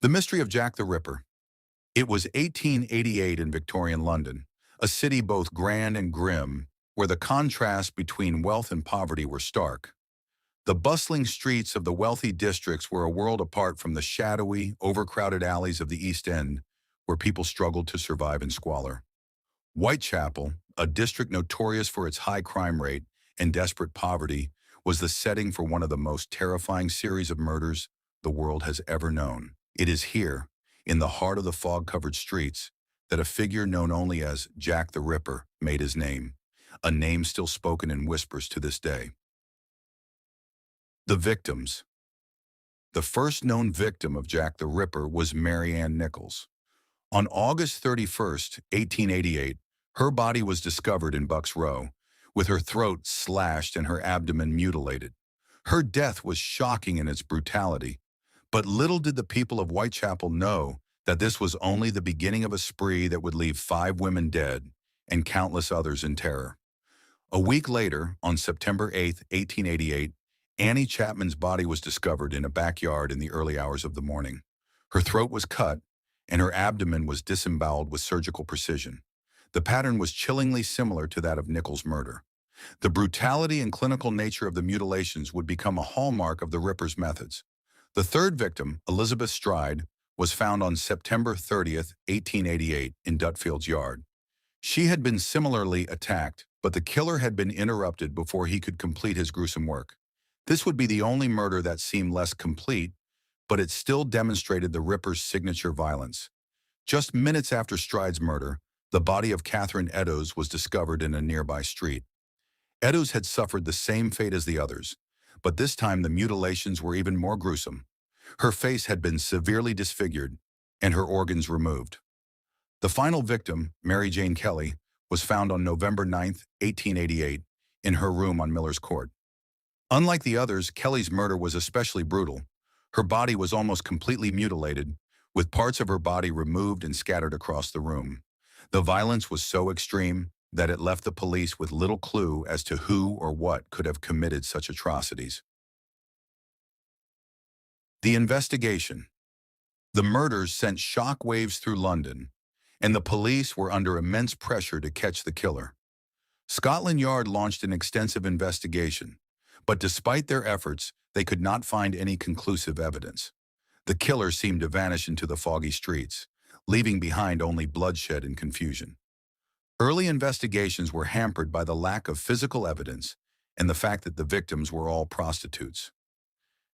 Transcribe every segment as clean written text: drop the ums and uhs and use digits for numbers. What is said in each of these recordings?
The Mystery of Jack the Ripper. It was 1888 in Victorian London, a city both grand and grim, where the contrast between wealth and poverty were stark. The bustling streets of the wealthy districts were a world apart from the shadowy, overcrowded alleys of the East End, where people struggled to survive in squalor. Whitechapel, a district notorious for its high crime rate and desperate poverty, was the setting for one of the most terrifying series of murders the world has ever known. It is here, in the heart of the fog-covered streets, that a figure known only as Jack the Ripper made his name, a name still spoken in whispers to this day. The victims. The first known victim of Jack the Ripper was Mary Ann Nichols. On August 31st, 1888, her body was discovered in Bucks Row, with her throat slashed and her abdomen mutilated. Her death was shocking in its brutality, but little did the people of Whitechapel know that this was only the beginning of a spree that would leave 5 women dead and countless others in terror. A week later, on September 8th, 1888, Annie Chapman's body was discovered in a backyard in the early hours of the morning. Her throat was cut, and her abdomen was disemboweled with surgical precision. The pattern was chillingly similar to that of Nichols' murder. The brutality and clinical nature of the mutilations would become a hallmark of the Ripper's methods. The third victim, Elizabeth Stride, was found on September 30th, 1888, in Dutfield's yard. She had been similarly attacked, but the killer had been interrupted before he could complete his gruesome work. This would be the only murder that seemed less complete, but it still demonstrated the Ripper's signature violence. Just minutes after Stride's murder, the body of Catherine Eddowes was discovered in a nearby street. Eddowes had suffered the same fate as the others, but this time the mutilations were even more gruesome. Her face had been severely disfigured, and her organs removed. The final victim, Mary Jane Kelly, was found on November 9th, 1888, in her room on Miller's Court. Unlike the others, Kelly's murder was especially brutal. Her body was almost completely mutilated, with parts of her body removed and scattered across the room. The violence was so extreme that it left the police with little clue as to who or what could have committed such atrocities. The investigation. The murders sent shockwaves through London, and the police were under immense pressure to catch the killer. Scotland Yard launched an extensive investigation, but despite their efforts, they could not find any conclusive evidence. The killer seemed to vanish into the foggy streets, leaving behind only bloodshed and confusion. Early investigations were hampered by the lack of physical evidence and the fact that the victims were all prostitutes.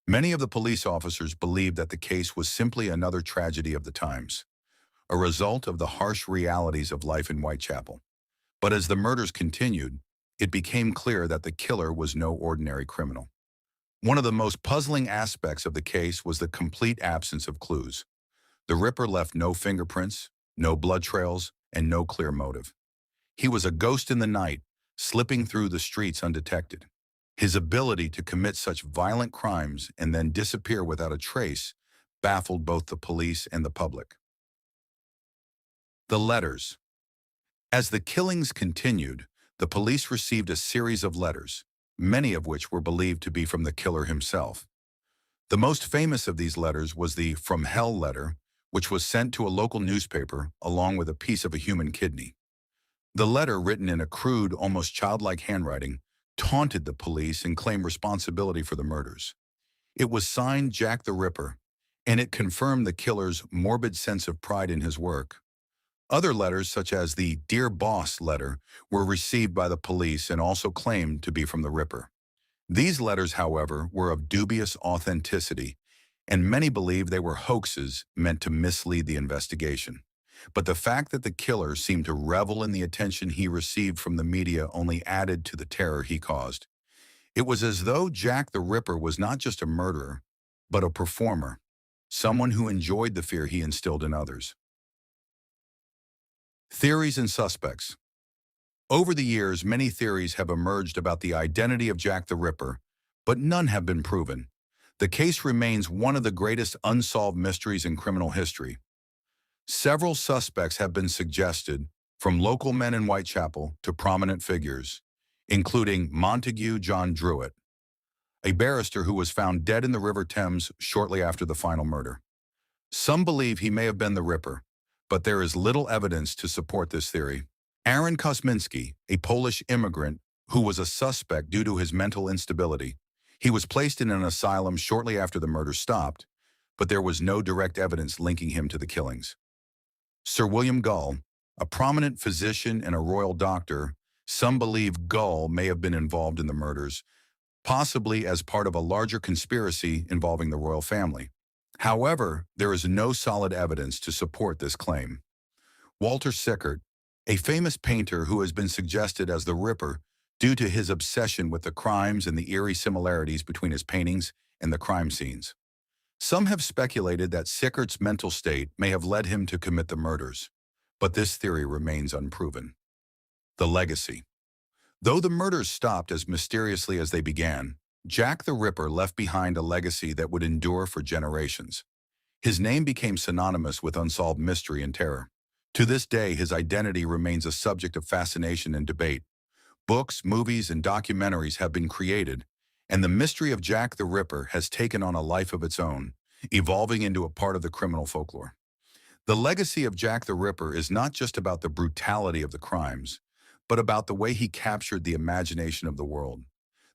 Many of the police officers believed that the case was simply another tragedy of the times, a result of the harsh realities of life in Whitechapel. But as the murders continued, it became clear that the killer was no ordinary criminal. One of the most puzzling aspects of the case was the complete absence of clues. The Ripper left no fingerprints, no blood trails, and no clear motive. He was a ghost in the night, slipping through the streets undetected. His ability to commit such violent crimes and then disappear without a trace baffled both the police and the public. The letters. As the killings continued, the police received a series of letters, many of which were believed to be from the killer himself. The most famous of these letters was the "From Hell" letter, which was sent to a local newspaper along with a piece of a human kidney. The letter, written in a crude, almost childlike handwriting, taunted the police and claimed responsibility for the murders. It was signed Jack the Ripper, and it confirmed the killer's morbid sense of pride in his work. Other letters, such as the "Dear Boss" letter, were received by the police and also claimed to be from the Ripper. These letters, however, were of dubious authenticity, and many believed they were hoaxes meant to mislead the investigation. But the fact that the killer seemed to revel in the attention he received from the media only added to the terror he caused. It was as though Jack the Ripper was not just a murderer, but a performer, someone who enjoyed the fear he instilled in others. Theories and suspects. Over the years, many theories have emerged about the identity of Jack the Ripper, but none have been proven. The case remains one of the greatest unsolved mysteries in criminal history. Several suspects have been suggested, from local men in Whitechapel to prominent figures, including Montague John Druitt, a barrister who was found dead in the River Thames shortly after the final murder. Some believe he may have been the Ripper, but there is little evidence to support this theory. Aaron Kosminski, a Polish immigrant who was a suspect due to his mental instability. He was placed in an asylum shortly after the murder stopped, but there was no direct evidence linking him to the killings. Sir William Gull, a prominent physician and a royal doctor, some believe Gull may have been involved in the murders, possibly as part of a larger conspiracy involving the royal family. However, there is no solid evidence to support this claim. Walter Sickert, a famous painter who has been suggested as the Ripper due to his obsession with the crimes and the eerie similarities between his paintings and the crime scenes. Some have speculated that Sickert's mental state may have led him to commit the murders, but this theory remains unproven. The legacy. Though the murders stopped as mysteriously as they began, Jack the Ripper left behind a legacy that would endure for generations. His name became synonymous with unsolved mystery and terror. To this day, his identity remains a subject of fascination and debate. Books, movies, and documentaries have been created, and the mystery of Jack the Ripper has taken on a life of its own, evolving into a part of the criminal folklore. The legacy of Jack the Ripper is not just about the brutality of the crimes, but about the way he captured the imagination of the world.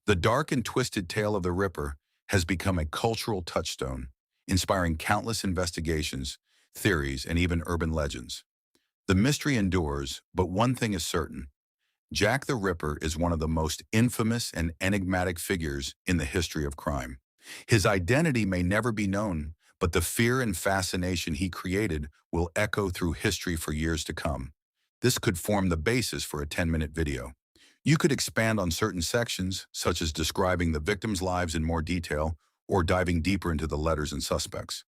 The dark and twisted tale of the Ripper has become a cultural touchstone, inspiring countless investigations, theories, and even urban legends. The mystery endures, but one thing is certain. Jack the Ripper is one of the most infamous and enigmatic figures in the history of crime. His identity may never be known, but the fear and fascination he created will echo through history for years to come. This could form the basis for a 10-minute video. You could expand on certain sections, such as describing the victims' lives in more detail or diving deeper into the letters and suspects.